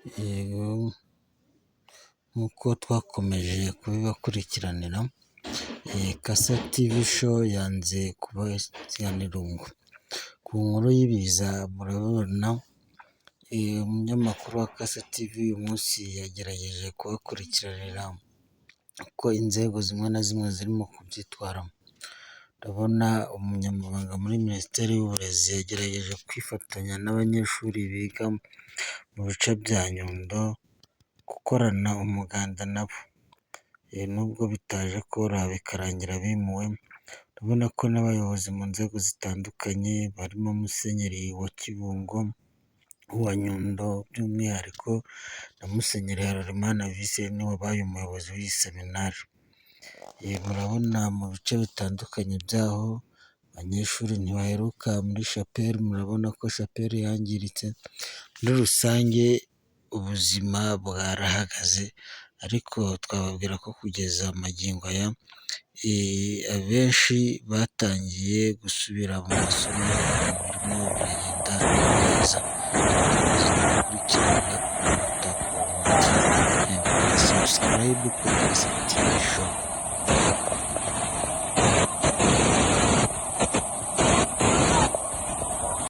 Yego, nk'uko twakomeje kubibakurikiranira, Kasa TV show yanze kubajyana irungu. Ku nkuru y'ibiza murabibona, umunyamakuru wa Kasa TV uyu munsi yagerageje kubakurikiranira uko inzego zimwe na zimwe zirimo kubyitwaramo. Ndabona umunyamabanga muri Minisiteri y'Uburezi yagerageje kwifatanya n'abanyeshuri biga mu bice bya Nyundo gukorana umuganda nabo. Nubwo bitaje koroha bikarangira bimuwe, urabona ko n'abayobozi mu nzego zitandukanye barimo Musenyeri wa Kibungo, uwa Nyundo by'umwihariko na Musenyeri Harerimana Vincent wabaye umuyobozi w'iyi seminari. Murabona mu bice bitandukanye byaho abanyeshuri ntibaheruka muri shapeli, murabona ko shapeli yangiritse. Muri rusange ubuzima bwarahagaze, ariko twababwira ko kugeza magingo aya abenshi batangiye gusubira mu masomo, birimo biragenda neza. Gukurikirana ku munsi, subscribe kuri Kasa TV show.